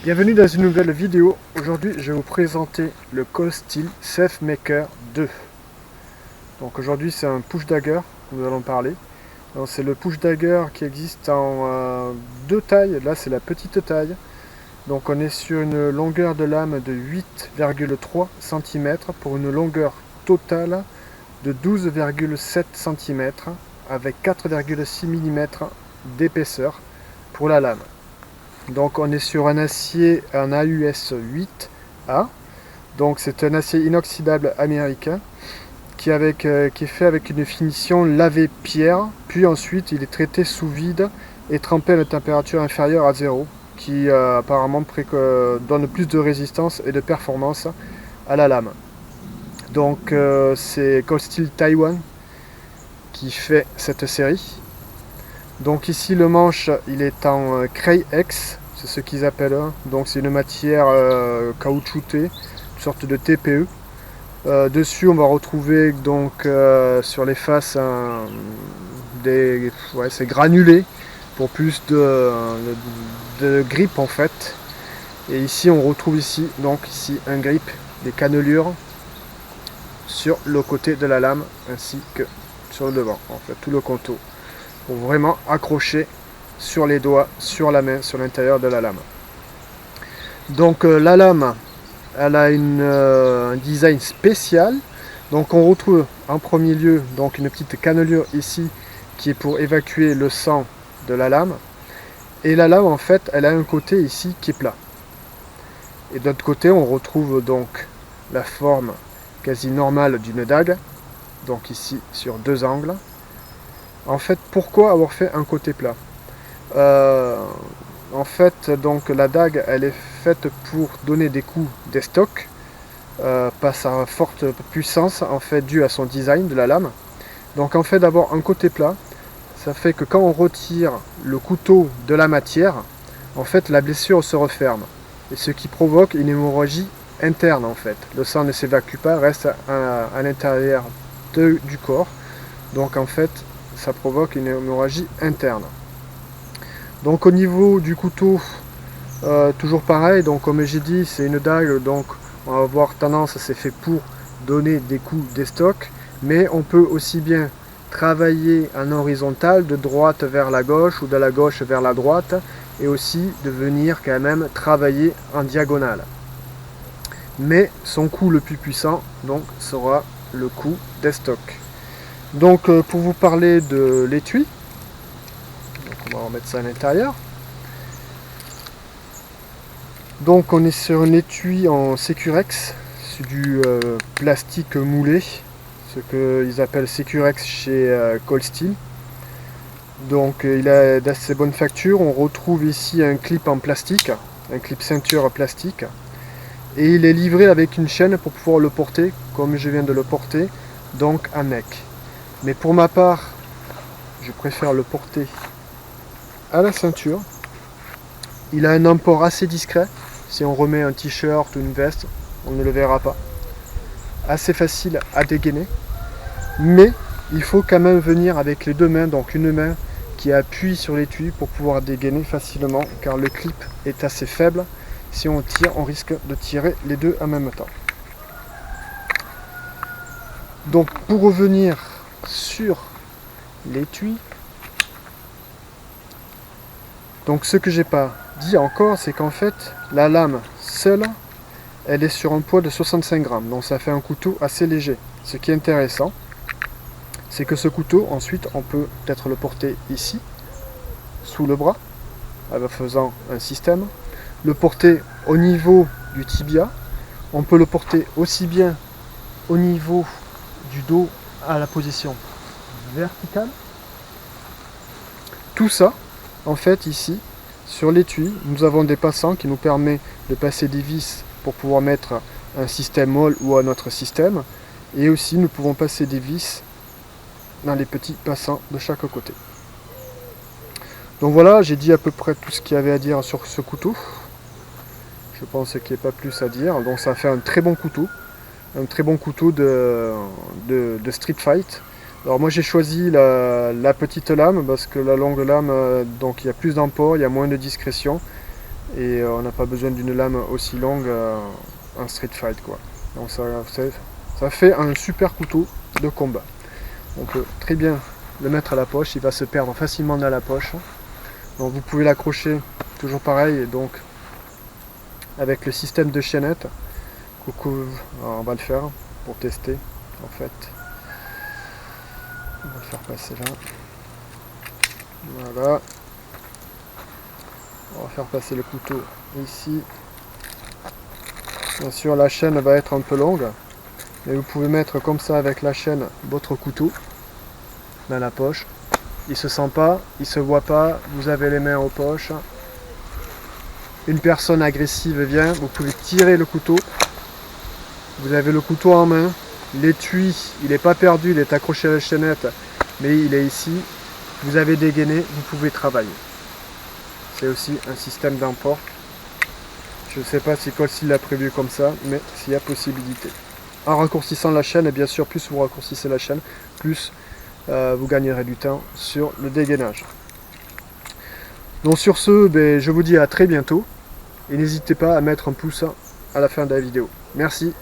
Bienvenue dans une nouvelle vidéo. Aujourd'hui, je vais vous présenter le Coldsteel SafeMaker 2. Donc aujourd'hui, c'est un push dagger que nous allons parler. C'est le push dagger qui existe en deux tailles. Là, c'est la petite taille. Donc on est sur une longueur de lame de 8,3 cm pour une longueur totale de 12,7 cm avec 4,6 mm d'épaisseur pour la lame. Donc on est sur un acier, un AUS 8A. Donc c'est un acier inoxydable américain qui est fait avec une finition lavée pierre, puis ensuite il est traité sous vide et trempé à une température inférieure à 0, qui apparemment donne plus de résistance et de performance à la lame. Donc c'est Coldsteel Taiwan qui fait cette série. Donc ici le manche il est en Cray-X, c'est ce qu'ils appellent. Donc c'est une matière caoutchoutée, une sorte de TPE. Dessus on va retrouver donc sur les faces c'est granulé pour plus de grip en fait. Et ici on retrouve donc ici un grip, des cannelures sur le côté de la lame ainsi que sur le devant, en fait tout le contour, pour vraiment accrocher sur les doigts, sur la main, sur l'intérieur de la lame. Donc la lame, elle a un design spécial. Donc on retrouve en premier lieu donc une petite cannelure ici qui est pour évacuer le sang de la lame. Et la lame en fait, elle a un côté ici qui est plat. Et de l'autre côté, on retrouve donc la forme quasi normale d'une dague. Donc ici sur deux angles. En fait, pourquoi avoir fait un côté plat? En fait, donc la dague, elle est faite pour donner des coups d'estoc, par sa forte puissance, en fait, due à son design de la lame. Donc, en fait, d'avoir un côté plat, ça fait que quand on retire le couteau de la matière, en fait, la blessure se referme, et ce qui provoque une hémorragie interne, en fait. Le sang ne s'évacue pas, reste à l'intérieur du corps. Donc, en fait, ça provoque une hémorragie interne. Donc au niveau du couteau, toujours pareil, donc comme j'ai dit, c'est une dague, donc on va avoir tendance, c'est fait pour donner des coups d'estoc, mais on peut aussi bien travailler en horizontal, de droite vers la gauche ou de la gauche vers la droite, et aussi de venir quand même travailler en diagonale. Mais son coup le plus puissant donc sera le coup d'estoc. Donc pour vous parler de l'étui, on va remettre ça à l'intérieur. Donc on est sur un étui en Securex, c'est du plastique moulé, ce qu'ils appellent Securex chez Coldsteel. Donc il est d'assez bonne facture. On retrouve ici un clip en plastique, un clip ceinture plastique. Et il est livré avec une chaîne pour pouvoir le porter, comme je viens de le porter, donc à neck. Mais pour ma part, je préfère le porter à la ceinture. Il a un emport assez discret. Si on remet un t-shirt ou une veste, on ne le verra pas. Assez facile à dégainer. Mais il faut quand même venir avec les deux mains, donc une main qui appuie sur l'étui pour pouvoir dégainer facilement, car le clip est assez faible. Si on tire, on risque de tirer les deux en même temps. Donc pour revenir sur l'étui, donc ce que j'ai pas dit encore, c'est qu'en fait la lame seule, elle est sur un poids de 65 grammes, donc ça fait un couteau assez léger. Ce qui est intéressant, c'est que ce couteau, ensuite, on peut peut-être le porter ici, sous le bras, en faisant un système, le porter au niveau du tibia, on peut le porter aussi bien au niveau du dos à la position verticale. Tout ça, en fait, ici, sur l'étui, nous avons des passants qui nous permettent de passer des vis pour pouvoir mettre un système molle ou un autre système. Et aussi, nous pouvons passer des vis dans les petits passants de chaque côté. Donc voilà, j'ai dit à peu près tout ce qu'il y avait à dire sur ce couteau. Je pense qu'il n'y a pas plus à dire. Donc ça fait un très bon couteau. Un très bon couteau de street fight. Alors moi j'ai choisi la petite lame parce que la longue lame, donc il y a plus d'emport, il y a moins de discrétion. Et on n'a pas besoin d'une lame aussi longue en street fight quoi. Donc ça fait un super couteau de combat. On peut très bien le mettre à la poche, il va se perdre facilement dans la poche. Donc vous pouvez l'accrocher toujours pareil, donc avec le système de chaînette. Alors on va le faire pour tester en fait. On va le faire passer là. Voilà. On va faire passer le couteau ici. Bien sûr la chaîne va être un peu longue, mais vous pouvez mettre comme ça avec la chaîne votre couteau dans la poche. Il se sent pas, il se voit pas, vous avez les mains aux poches. Une personne agressive vient, vous pouvez tirer le couteau. Vous avez le couteau en main. L'étui, il n'est pas perdu, il est accroché à la chaînette, mais il est ici. Vous avez dégainé, vous pouvez travailler. C'est aussi un système d'emport. Je ne sais pas si Cold-Steel l'a prévu comme ça, mais s'il y a possibilité. En raccourcissant la chaîne, et bien sûr, plus vous raccourcissez la chaîne, plus vous gagnerez du temps sur le dégainage. Donc sur ce, je vous dis à très bientôt. Et n'hésitez pas à mettre un pouce à la fin de la vidéo. Merci.